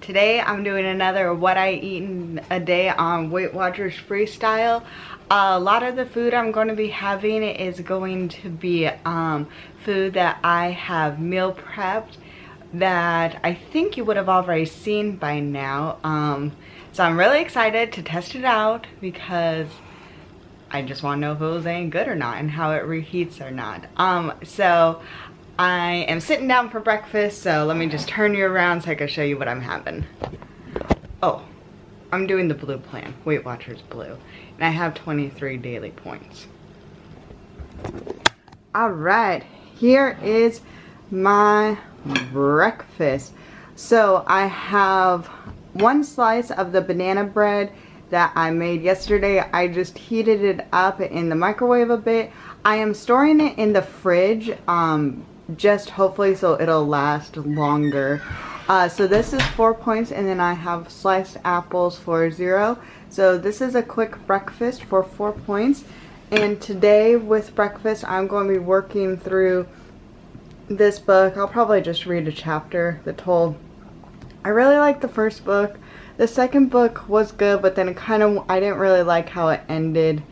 Today I'm doing another what I eat in a day on Weight Watchers Freestyle. A lot of the food I'm going to be having is going to be food that I have meal prepped that I think you would have already seen by now. So I'm really excited to test it out because I just want to know if it was any good or not and how it reheats or not. So I am sitting down for breakfast, so let me just turn you around so I can show you what I'm having. Oh, I'm doing the blue plan, Weight Watchers Blue, and I have 23 daily points. All right, here is my breakfast. So I have one slice of the banana bread that I made yesterday. I just heated it up in the microwave a bit. I am storing it in the fridge, just hopefully so it'll last longer. So this is 4 points, and then I have sliced apples for 0. So this is a quick breakfast for 4 points. And today with breakfast I'm going to be working through this book. I'll probably just read a chapter, The Toll. I really like the first book. The second book was good, but then I didn't really like how it ended,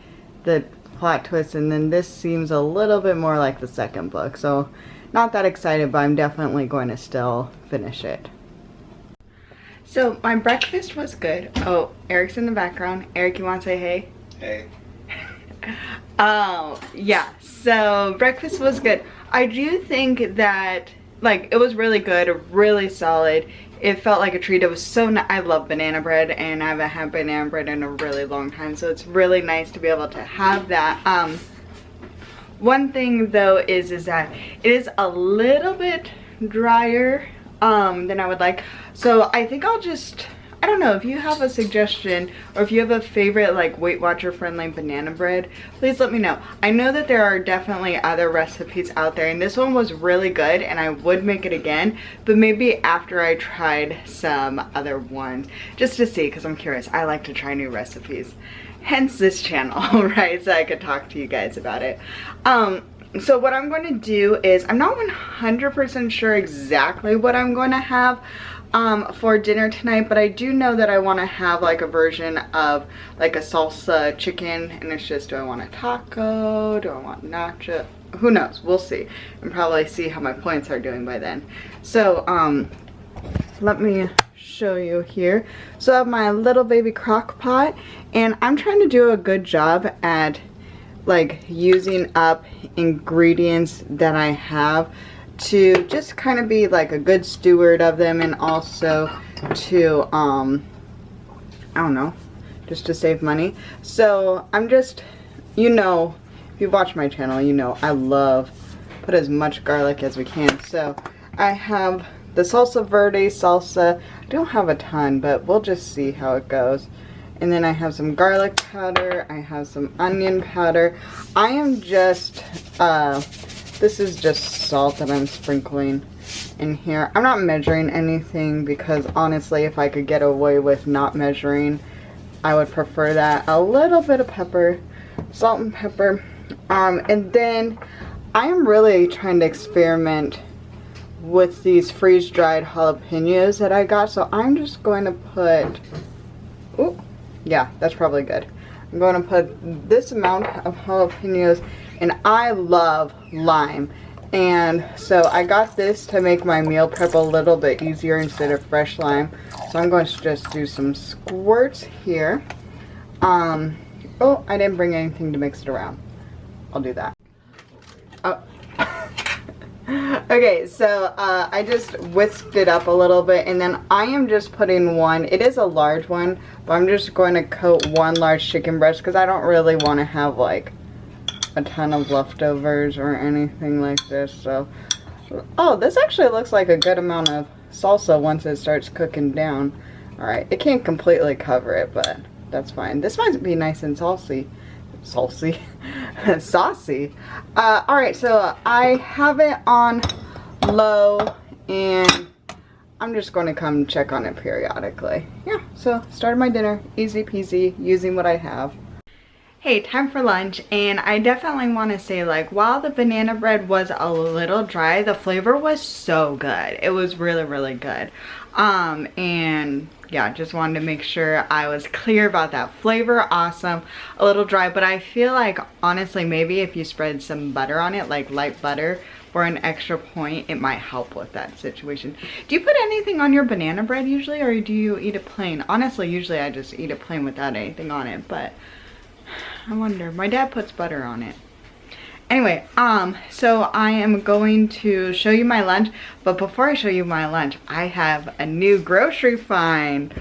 the plot twist, and then this seems a little bit more like the second book. So not that excited, but I'm definitely going to still finish it. So my breakfast was good. Oh, Eric's in the background. Eric, you want to say hey? Hey. Yeah, so breakfast was good. I do think that, like, it was really good, really solid. It felt like a treat. It was so nice. I love banana bread, and I haven't had banana bread in a really long time, so it's really nice to be able to have that. One thing though is that it is a little bit drier than I would like. So I think I'll just, I don't know, if you have a suggestion or if you have a favorite like Weight Watcher friendly banana bread, please let me know. I know that there are definitely other recipes out there, and this one was really good and I would make it again, but maybe after I tried some other ones, just to see, because I'm curious. I like to try new recipes. Hence this channel, right? So I could talk to you guys about it. So what I'm going to do is, I'm not 100% sure exactly what I'm going to have for dinner tonight, but I do know that I want to have like a version of like a salsa chicken, and it's just, do I want a taco? Do I want nacho? Who knows? We'll see, and probably see how my points are doing by then. So let me show you here. So I have my little baby crock pot, and I'm trying to do a good job at like using up ingredients that I have to just kind of be like a good steward of them, and also to I don't know, just to save money. So I'm just, you know, if you watch my channel, you know I love put as much garlic as we can. So I have the salsa verde salsa. I don't have a ton, but we'll just see how it goes. And then I have some garlic powder. I have some onion powder. I am just, this is just salt that I'm sprinkling in here. I'm not measuring anything because honestly, if I could get away with not measuring, I would prefer that. A little bit of pepper, salt and pepper. And then I am really trying to experiment with these freeze-dried jalapenos that I got. So I'm just going to put, ooh, yeah, that's probably good. I'm going to put this amount of jalapenos, and I love lime. And so I got this to make my meal prep a little bit easier instead of fresh lime. So I'm going to just do some squirts here. Oh, I didn't bring anything to mix it around. I'll do that. Oh. Okay, so I just whisked it up a little bit, and then I am just putting one, it is a large one, but I'm just going to coat one large chicken breast because I don't really want to have like a ton of leftovers or anything like this. So, oh, this actually looks like a good amount of salsa once it starts cooking down. Alright, it can't completely cover it, but that's fine. This might be nice and saucy. Saucy. Saucy. Alright, so I have it on low, and I'm just going to come check on it periodically. Yeah, so started my dinner. Easy peasy, using what I have. Hey, time for lunch, and I definitely want to say, like, while the banana bread was a little dry, the flavor was so good. It was really, really good. And yeah, just wanted to make sure I was clear about that. Flavor, awesome. A little dry, but I feel like, honestly, maybe if you spread some butter on it, like light butter, for an extra point, it might help with that situation. Do you put anything on your banana bread usually, or do you eat it plain? Honestly, usually I just eat it plain without anything on it, but I wonder. My dad puts butter on it. Anyway, so I am going to show you my lunch, but before I show you my lunch, I have a new grocery find.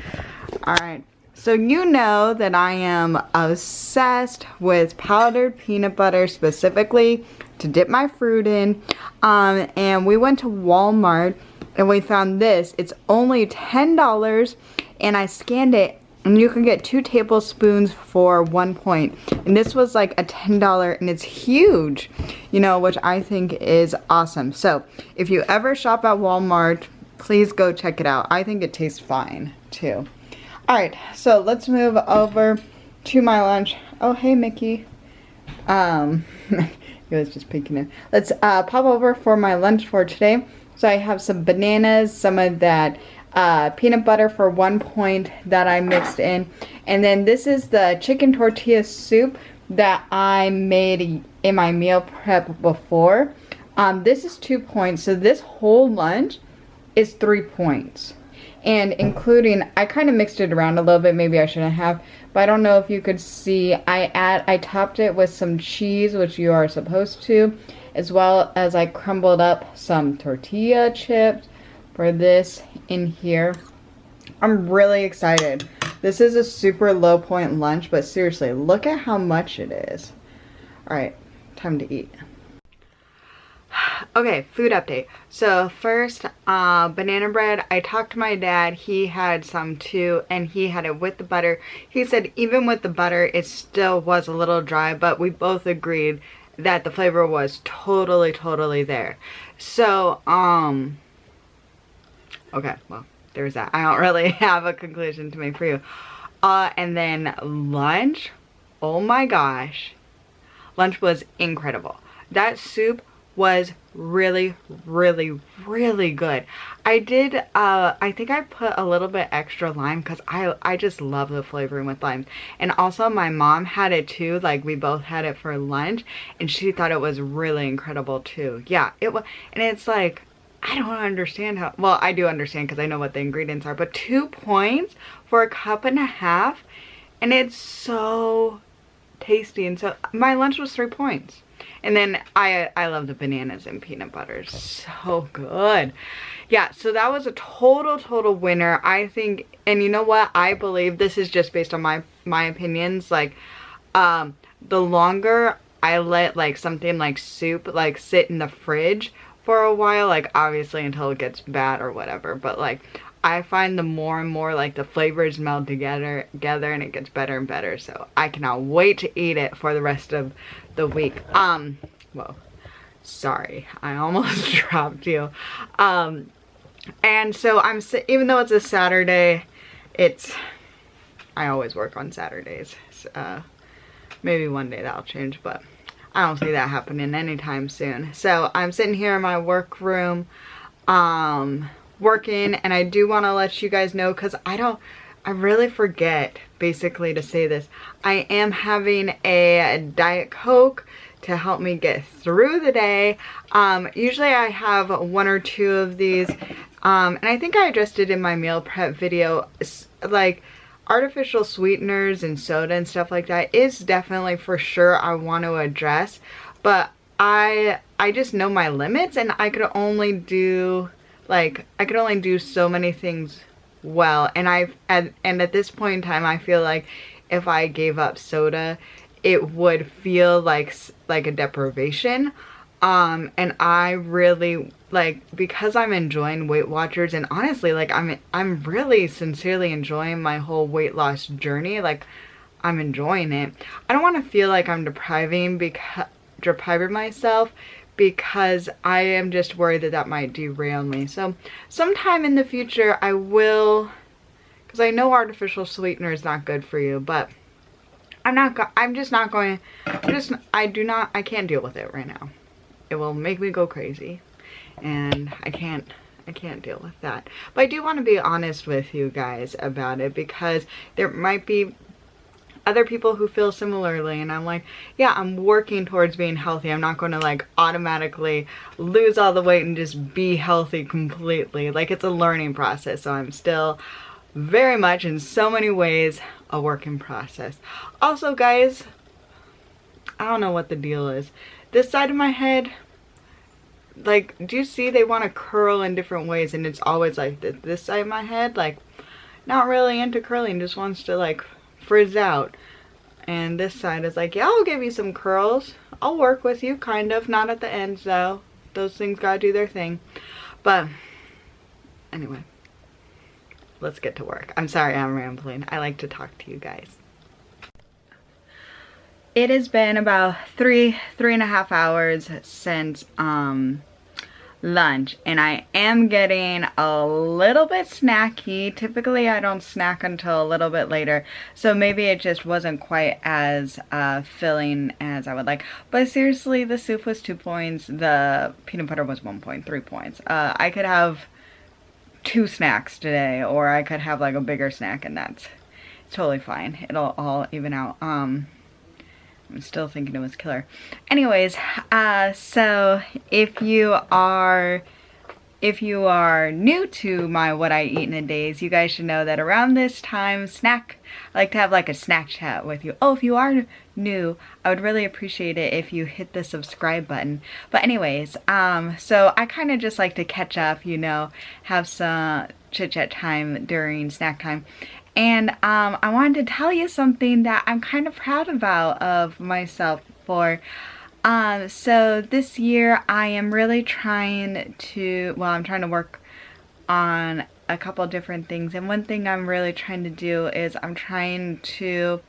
All right, so you know that I am obsessed with powdered peanut butter, specifically to dip my fruit in. And we went to Walmart and we found this. It's only $10, and I scanned it. And you can get 2 tablespoons for 1 point. And this was like a $10, and it's huge, you know, which I think is awesome. So if you ever shop at Walmart, please go check it out. I think it tastes fine too. All right, so let's move over to my lunch. Oh, hey, Mickey. He was just peeking in. Let's pop over for my lunch for today. So I have some bananas, some of that peanut butter for 1 point that I mixed in, and then this is the chicken tortilla soup that I made in my meal prep before. This is 2 points, so this whole lunch is 3 points, and including, I kind of mixed it around a little bit, maybe I shouldn't have, but I don't know if you could see, I topped it with some cheese, which you are supposed to, as well as I crumbled up some tortilla chips for this in here. I'm really excited. This is a super low point lunch, but seriously, look at how much it is. All right, time to eat. Okay, food update. So first, banana bread. I talked to my dad. He had some too, and he had it with the butter. He said even with the butter, it still was a little dry, but we both agreed that the flavor was totally there. So, okay, well, there's that. I don't really have a conclusion to make for you. And then lunch, oh my gosh. Lunch was incredible. That soup was really good. I did, I think I put a little bit extra lime because I just love the flavoring with lime. And also my mom had it too, like we both had it for lunch, and she thought it was really incredible too. Yeah, it was, and it's like, I don't understand how, well, I do understand because I know what the ingredients are, but 2 points for a cup and a half, and it's so tasty. And so my lunch was 3 points. And then I love the bananas and peanut butter. So good. Yeah, so that was a total winner, I think. And you know what? I believe this is just based on my opinions. Like, the longer I let like something like soup like sit in the fridge for a while, like obviously until it gets bad or whatever, but like I find the more and more like the flavors meld together and it gets better and better. So I cannot wait to eat it for the rest of the week. Well, sorry, I almost dropped you. And so even though it's a Saturday, I always work on Saturdays. Maybe one day that'll change, but I don't see that happening anytime soon. So I'm sitting here in my workroom, working, and I do want to let you guys know, because I really forget basically to say this. I am having a Diet Coke to help me get through the day. Usually I have 1 or 2 of these, and I think I addressed it in my meal prep video. Like artificial sweeteners and soda and stuff like that is definitely for sure I want to address, but I just know my limits, and I could only do so many things well, and at this point in time I feel like if I gave up soda it would feel like a deprivation. And I really, like, because I'm enjoying Weight Watchers, and honestly, like, I'm really sincerely enjoying my whole weight loss journey. Like, I'm enjoying it. I don't want to feel like I'm depriving myself, because I am just worried that might derail me. So sometime in the future I will, because I know artificial sweetener is not good for you, but I can't deal with it right now. It will make me go crazy, and I can't deal with that. But I do want to be honest with you guys about it, because there might be other people who feel similarly, and I'm like, yeah, I'm working towards being healthy. I'm not going to like automatically lose all the weight and just be healthy completely. Like, it's a learning process, so I'm still very much in so many ways a work in process. Also, guys, I don't know what the deal is. This side of my head, like, do you see they want to curl in different ways, and it's always like this side of my head, like, not really into curling, just wants to like frizz out. And this side is like, yeah, I'll give you some curls, I'll work with you, kind of, not at the ends though, those things gotta do their thing. But anyway, let's get to work. I'm sorry I'm rambling. I like to talk to you guys. It has been about three and a half hours since lunch, and I am getting a little bit snacky. Typically I don't snack until a little bit later, so maybe it just wasn't quite as filling as I would like. But seriously, the soup was 2 points, the peanut butter was 1 point, 3 points. I could have 2 snacks today, or I could have like a bigger snack, and that's totally fine. It'll all even out. I'm still thinking it was killer. Anyways, so if you are new to my what I eat in a days, you guys should know that around this time, I like to have like a snack chat with you. Oh, if you are new, I would really appreciate it if you hit the subscribe button. But anyways, so I kind of just like to catch up, you know, have some chit chat time during snack time. And I wanted to tell you something that I'm kind of proud about of myself for. So this year I am really trying to, well, I'm trying to work on a couple different things. And one thing I'm really trying to do is I'm trying to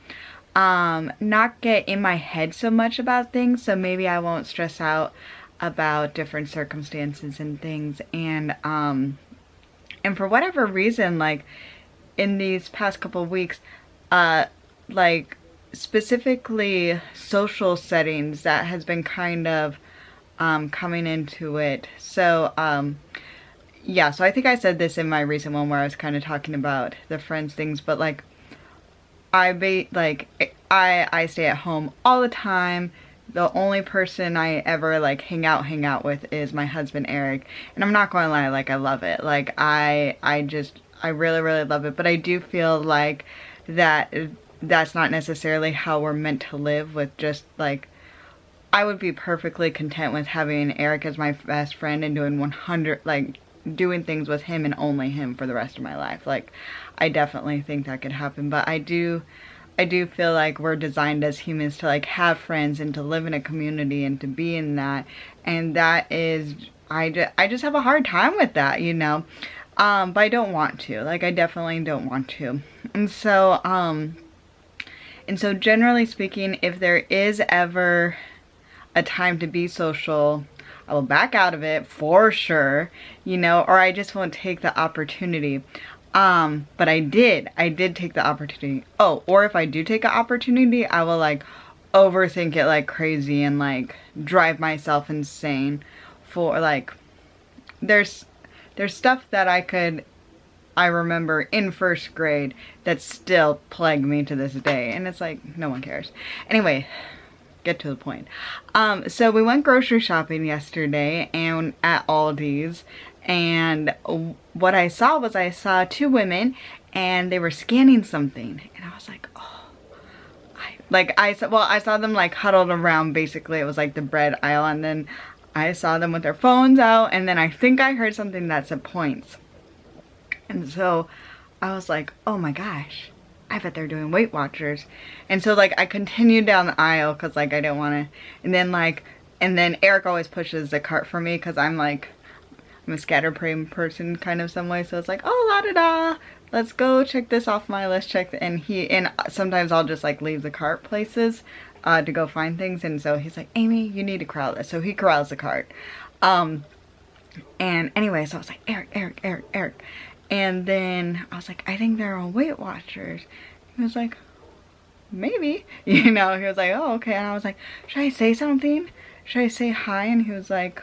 not get in my head so much about things. So maybe I won't stress out about different circumstances and things. And for whatever reason, like, in these past couple of weeks, like specifically social settings, that has been kind of coming into it. So yeah, so I think I said this in my recent one where I was kind of talking about the friends things, but like I stay at home all the time. The only person I ever like hang out with is my husband Eric, and I'm not going to lie, like I love it. Like I really, really love it, but I do feel like that's not necessarily how we're meant to live, with just like, I would be perfectly content with having Eric as my best friend and doing things with him and only him for the rest of my life. Like, I definitely think that could happen, but I do feel like we're designed as humans to like have friends and to live in a community and to be in that, and that is, I just have a hard time with that, you know. But I don't want to, like, I definitely don't want to. And so generally speaking, if there is ever a time to be social, I will back out of it for sure, you know, or I just won't take the opportunity. But I did take the opportunity. Oh, or if I do take an opportunity, I will like overthink it like crazy and like drive myself insane for like, there's stuff that I remember in first grade that still plague me to this day, and it's like, no one cares. Anyway, get to the point. So we went grocery shopping yesterday and at Aldi's, and what I saw 2 women and they were scanning something, and I was like, oh, I saw them like huddled around, basically it was like the bread aisle, and then I saw them with their phones out, and then I think I heard something that said points. And so I was like, oh my gosh, I bet they're doing Weight Watchers. And so like I continued down the aisle because like I didn't want to, and then Eric always pushes the cart for me because I'm a scatterbrain person kind of some way. So it's like, oh, la da da, let's go check this off my list, and sometimes I'll just like leave the cart places to go find things, and so he's like, Amy, you need to corral this. So he corrals the cart. And anyway, so I was like, Eric. And then I was like, I think they're on Weight Watchers. He was like, maybe, you know. He was like, oh, okay. And I was like, should I say something? Should I say hi? And he was like,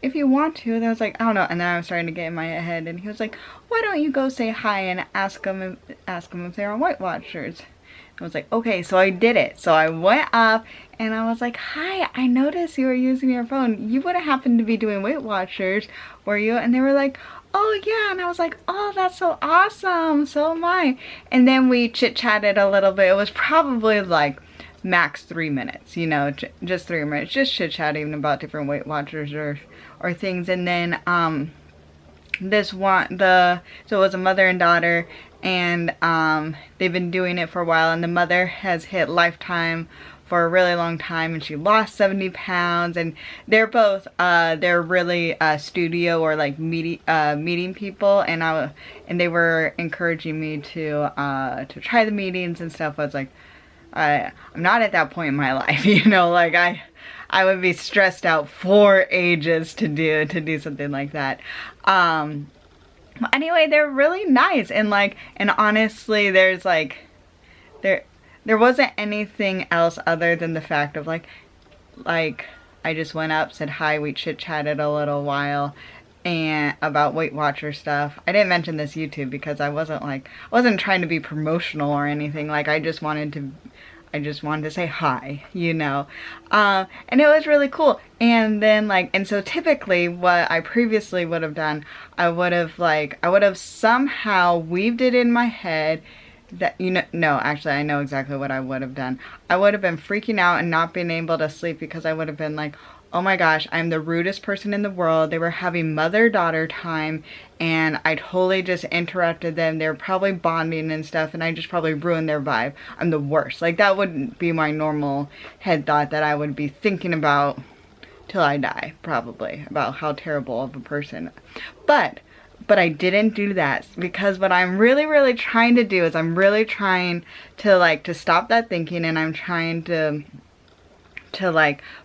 if you want to. And I was like, I don't know. And then I was starting to get in my head, and he was like, why don't you go say hi and ask them if they're Weight Watchers? I was like, okay. So I did it. So I went up and I was like, hi, I noticed you were using your phone. You wouldn't happen to be doing Weight Watchers, were you? And they were like, oh yeah. And I was like, oh, that's so awesome. So am I. And then we chit-chatted a little bit. It was probably like max 3 minutes, you know, just 3 minutes, just chit-chatting about different Weight Watchers or things. And then so it was a mother and daughter, and they've been doing it for a while, and the mother has hit Lifetime for a really long time, and she lost 70 pounds, and they're both they're really studio or like meeting people, and they were encouraging me to try the meetings and stuff. I was like, I'm not at that point in my life, you know, like I would be stressed out for ages to do something like that. Anyway, they're really nice, and honestly, there's there wasn't anything else other than the fact of like I just went up, said hi, we chit-chatted a little while and about Weight Watcher stuff. I didn't mention this YouTube because I wasn't trying to be promotional or anything. Like I just wanted to say hi, you know. And it was really cool. And then and so typically what I previously would have done, I would have somehow weaved it in my head that, you know, no, actually I know exactly what I would have done. I would have been freaking out and not being able to sleep because I would have been like, oh my gosh, I'm the rudest person in the world. They were having mother-daughter time and I totally just interrupted them. They were probably bonding and stuff, and I just probably ruined their vibe. I'm the worst. Like that wouldn't be my normal head thought that I would be thinking about till I die, probably, about how terrible of a person. But I didn't do that, because what I'm really trying to do is I'm really trying to stop that thinking, and I'm trying to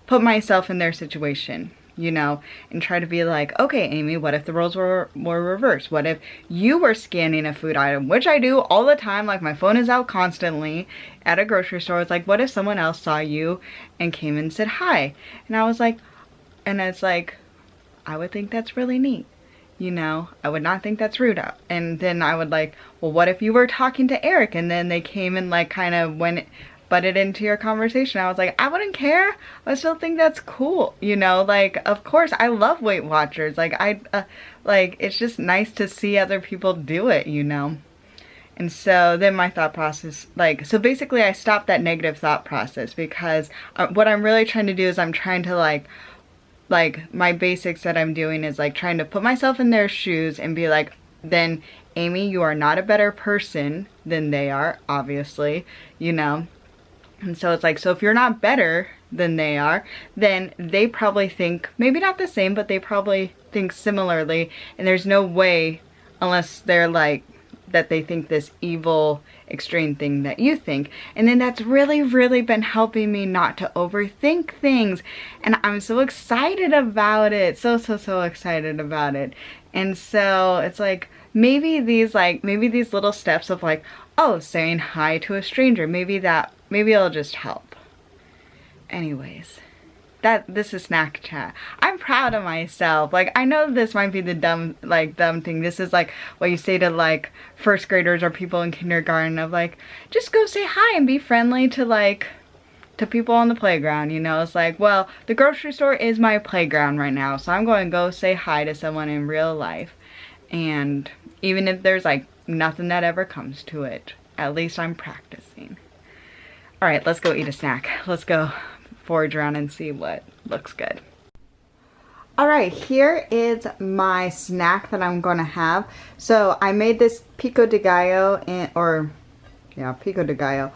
put myself in their situation, you know, and try to be like, okay, Amy, what if the roles were reversed? What if you were scanning a food item, which I do all the time, like my phone is out constantly at a grocery store. It's like, what if someone else saw you and came and said hi? And I was like, and it's like, I would think that's really neat. You know, I would not think that's rude. And then I would like, well, what if you were talking to Eric and then they came and kind of butted into your conversation? I was like, I wouldn't care. I still think that's cool. You know, of course, I love Weight Watchers. It's just nice to see other people do it, you know. And so then my thought process, so basically I stopped that negative thought process, because what I'm really trying to do is I'm trying to my basics that I'm doing is trying to put myself in their shoes and be like, then Amy, you are not a better person than they are, obviously, you know. And so it's so if you're not better than they are, then they probably think, maybe not the same, but they probably think similarly, and there's no way, unless they're that they think this evil extreme thing that you think. And then that's really been helping me not to overthink things, and I'm so excited about it, so excited about it. And so it's maybe these little steps of oh, saying hi to a stranger, maybe it'll just help. Anyways, this is snack chat. I'm proud of myself. I know this might be the dumb thing. This is what you say to first graders or people in kindergarten of just go say hi and be friendly to people on the playground, you know. It's well, the grocery store is my playground right now, so I'm going to go say hi to someone in real life. And even if there's nothing that ever comes to it, at least I'm practicing. All right, let's go eat a snack. Let's go forage around and see what looks good. All right, here is my snack that I'm gonna have. So I made this pico de gallo pico de gallo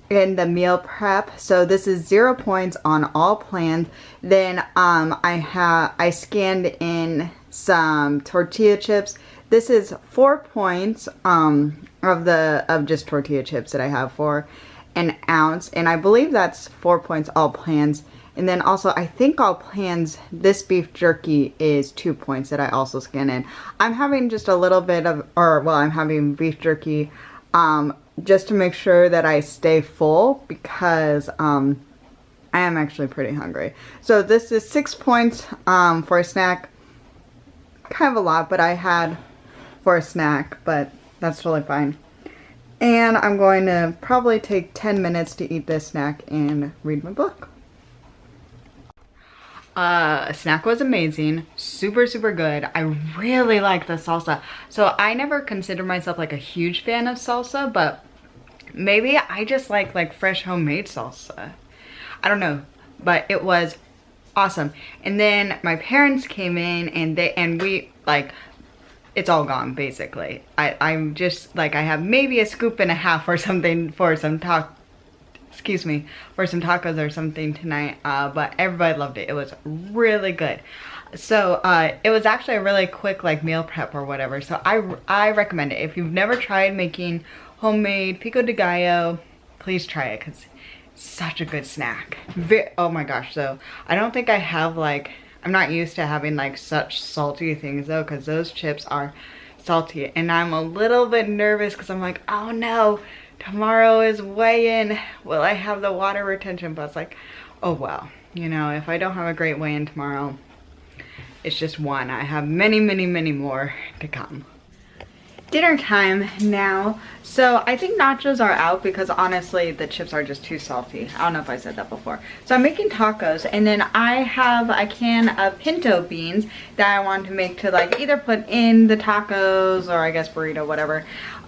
in the meal prep. So this is 0 points on all plans. Then I scanned in some tortilla chips. This is 4 points of just tortilla chips that I have for an ounce, and I believe that's 4 points all plans. And then also I think all plans, this beef jerky is 2 points that I also scan in. I'm having just a little bit of, I'm having beef jerky just to make sure that I stay full, because I am actually pretty hungry. So this is 6 points for a snack. Kind of a lot, but I had for a snack, but that's totally fine. And I'm going to probably take 10 minutes to eat this snack and read my book. Snack was amazing. Super, super good. I really like the salsa. So I never considered myself like a huge fan of salsa, but maybe I just like fresh homemade salsa. I don't know, but it was awesome. And then my parents came in and we like, it's all gone basically. I'm just like, I have maybe a scoop and a half or something for some for some tacos or something tonight, but everybody loved it. It was really good. So it was actually a really quick like meal prep or whatever. So I recommend it. If you've never tried making homemade pico de gallo, please try it, because it's such a good snack. Oh my gosh. So I don't think I have like, I'm not used to having like such salty things though, because those chips are salty, and I'm a little bit nervous because I'm like, oh no, tomorrow is weigh-in. Will I have the water retention? But it's like, oh well, you know, if I don't have a great weigh-in tomorrow, it's just one. I have many, many, many more to come. Dinner time now. So I think nachos are out because honestly the chips are just too salty. I don't know if I said that before. So I'm making tacos, and then I have a can of pinto beans that I want to make to like either put in the tacos or I guess burrito, whatever,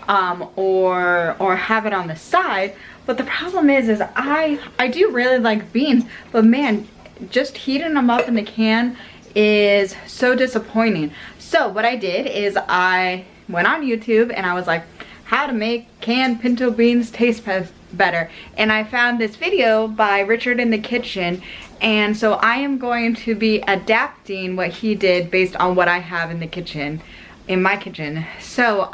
or have it on the side. But the problem is I do really like beans, but man, just heating them up in the can is so disappointing. So what I did is I went on YouTube and I was like, how to make canned pinto beans taste better, and I found this video by Richard in the Kitchen, and so I am going to be adapting what he did based on what I have in the kitchen, in my kitchen. So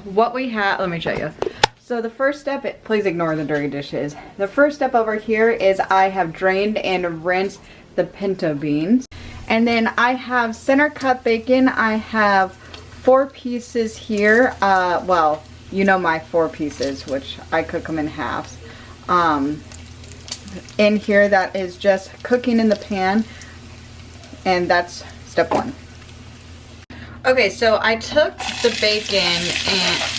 what we have, let me show you. So the first step, please ignore the dirty dishes. The first step over here is I have drained and rinsed the pinto beans, and then I have center cut bacon. I have 4 pieces here. Well, you know my 4 pieces, which I cook them in halves. In here, that is just cooking in the pan, and that's step 1. Okay, so I took the bacon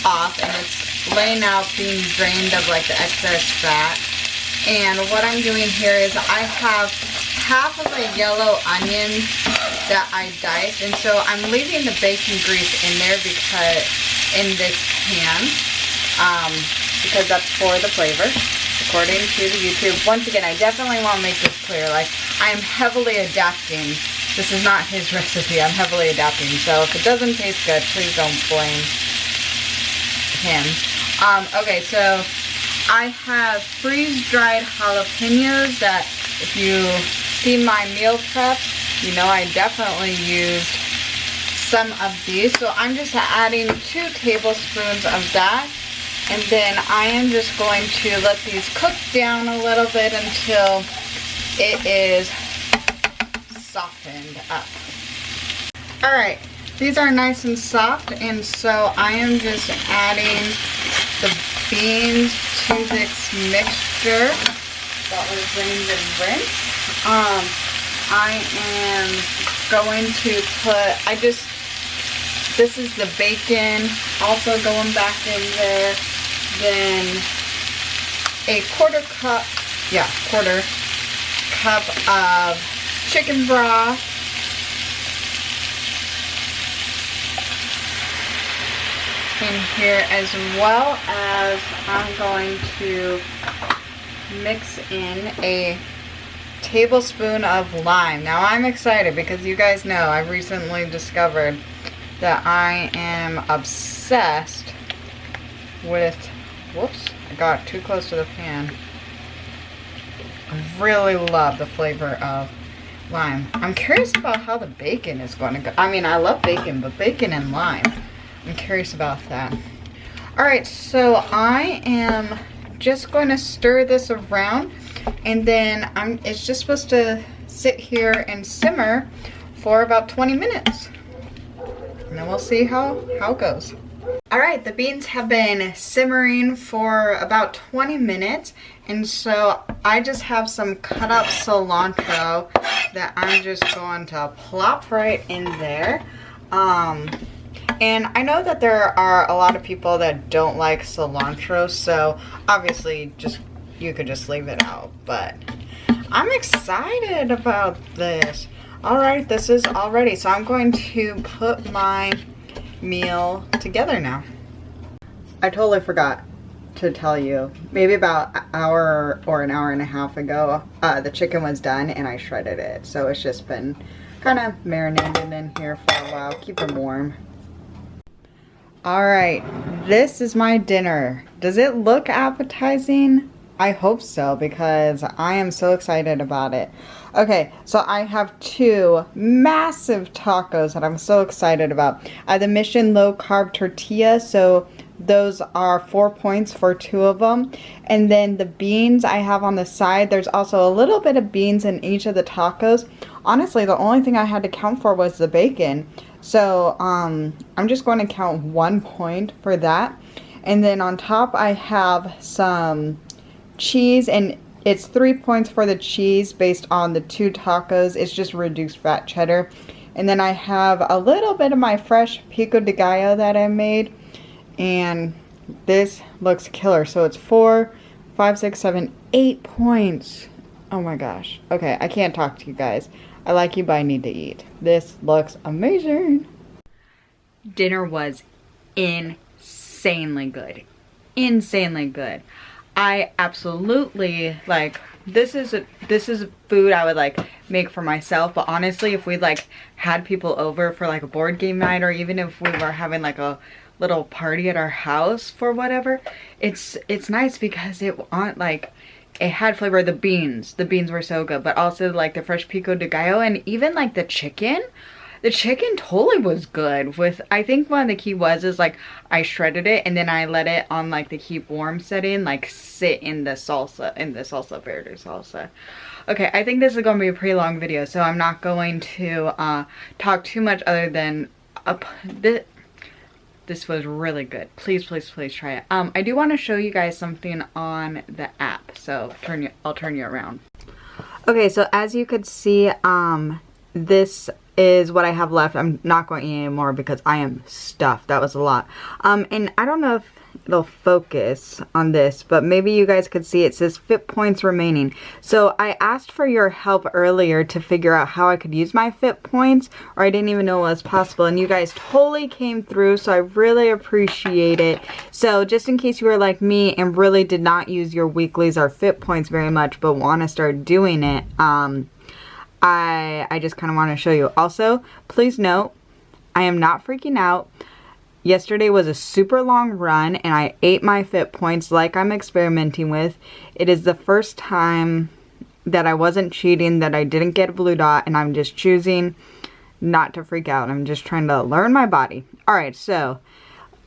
off, and it's laying out being drained of like the excess fat. And what I'm doing here is I have half of a yellow onion that I diced, and so I'm leaving the bacon grease in there because in this pan, because that's for the flavor, according to the YouTube. Once again, I definitely want to make this clear, like I'm heavily adapting. This is not his recipe. I'm heavily adapting, so if it doesn't taste good, please don't blame him. Okay, so I have freeze-dried jalapenos that, if you see my meal prep, you know I definitely used some of these. So I'm just adding 2 tablespoons of that, and then I am just going to let these cook down a little bit until it is softened up. Alright, these are nice and soft, and so I am just adding the beans to this mixture that was drained and rinsed. I am going to put, this is the bacon also going back in there, then a quarter cup of chicken broth, in here, as well as I'm going to mix in a tablespoon of lime. Now I'm excited because you guys know I've recently discovered that I am obsessed with, whoops, I got too close to the pan. I really love the flavor of lime. I'm curious about how the bacon is going to go. I mean, I love bacon, but bacon and lime, I'm curious about that. Alright, so I am just going to stir this around, and then it's just supposed to sit here and simmer for about 20 minutes. And then we'll see how it goes. Alright, the beans have been simmering for about 20 minutes, and so I just have some cut up cilantro that I'm just going to plop right in there. And I know that there are a lot of people that don't like cilantro, so obviously you could just leave it out, but I'm excited about this. Alright, this is all ready, so I'm going to put my meal together now. I totally forgot to tell you, maybe about an hour or an hour and a half ago, the chicken was done and I shredded it. So it's just been kind of marinated in here for a while, keep them warm. Alright, this is my dinner. Does it look appetizing? I hope so, because I am so excited about it. Okay, so I have two massive tacos that I'm so excited about. I have the Mission low carb tortilla, so those are 4 points for two of them. And then the beans I have on the side, there's also a little bit of beans in each of the tacos. Honestly, the only thing I had to count for was the bacon. So I'm just going to count 1 point for that. And then on top I have some cheese, and it's 3 points for the cheese based on the two tacos. It's just reduced fat cheddar. And then I have a little bit of my fresh pico de gallo that I made, and this looks killer. So it's 4, 5, 6, 7, 8 points. Oh my gosh. Okay, I can't talk to you guys. I like you, but I need to eat. This looks amazing. Dinner was insanely good. Insanely good. I absolutely, like, this is a food I would like make for myself, but honestly, if we like had people over for like a board game night, or even if we were having like a little party at our house for whatever, it's nice because it had flavor. The beans were so good, but also like the fresh pico de gallo, and even like the chicken totally was good. With, I think one of the key is like I shredded it and then I let it on like the keep warm setting, like sit in the salsa verde salsa. Okay, I think this is going to be a pretty long video, so I'm not going to talk too much other than this was really good. Please try it. I do want to show you guys something on the app, so I'll turn you around. Okay, so as you could see, this is what I have left. I'm not going to eat anymore because I am stuffed. That was a lot. And I don't know if it'll focus on this, but maybe you guys could see it says fit points remaining. So I asked for your help earlier to figure out how I could use my fit points, or I didn't even know it was possible, and you guys totally came through, so I really appreciate it. So just in case you were like me and really did not use your weeklies or fit points very much but want to start doing it, I just kind of want to show you. Also, please note, I am not freaking out. Yesterday was a super long run and I ate my fit points like I'm experimenting with. It is the first time that I wasn't cheating, that I didn't get a blue dot, and I'm just choosing not to freak out. I'm just trying to learn my body. Alright, so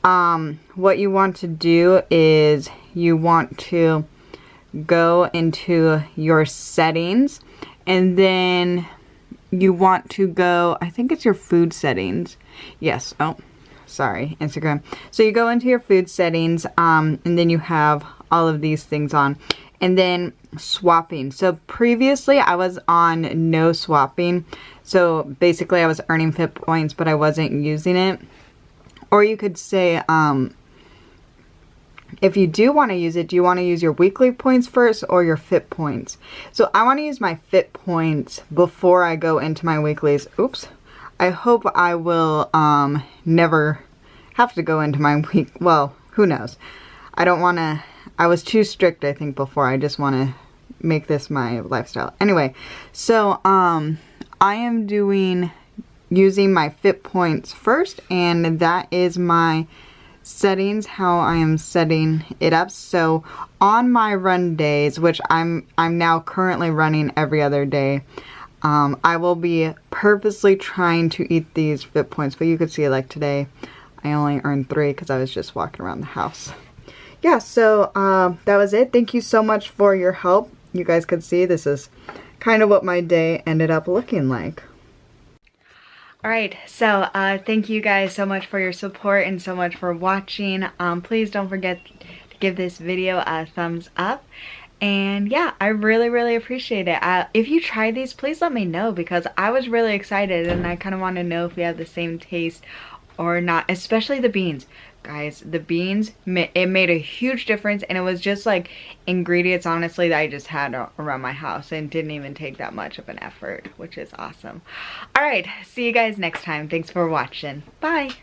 what you want to do is you want to go into your settings, and then you want to go, I think it's your food settings. Yes, oh, sorry, Instagram. So you go into your food settings, and then you have all of these things on. And then swapping. So previously I was on no swapping. So basically I was earning fit points, but I wasn't using it. Or you could say, if you do want to use it, do you want to use your weekly points first or your fit points? So I want to use my fit points before I go into my weeklies. Oops. I hope I will never have to go into my week. Well, who knows? I don't want to. I was too strict, I think, before. I just want to make this my lifestyle. Anyway, so I am using my fit points first, and that is my settings, how I am setting it up. So on my run days, which I'm now currently running every other day, I will be purposely trying to eat these fit points, but you could see, like, today I only earned 3 because I was just walking around the house. Yeah, so that was it. Thank you so much for your help. You guys could see this is kind of what my day ended up looking like. Alright, so thank you guys so much for your support and so much for watching. Please don't forget to give this video a thumbs up. And yeah, I really appreciate it. If you try these, please let me know, because I was really excited and I kind of want to know if we have the same taste or not, especially the beans. Guys, the beans, it made a huge difference, and it was just like ingredients, honestly, that I just had around my house and didn't even take that much of an effort, which is awesome. All right, see you guys next time. Thanks for watching. Bye.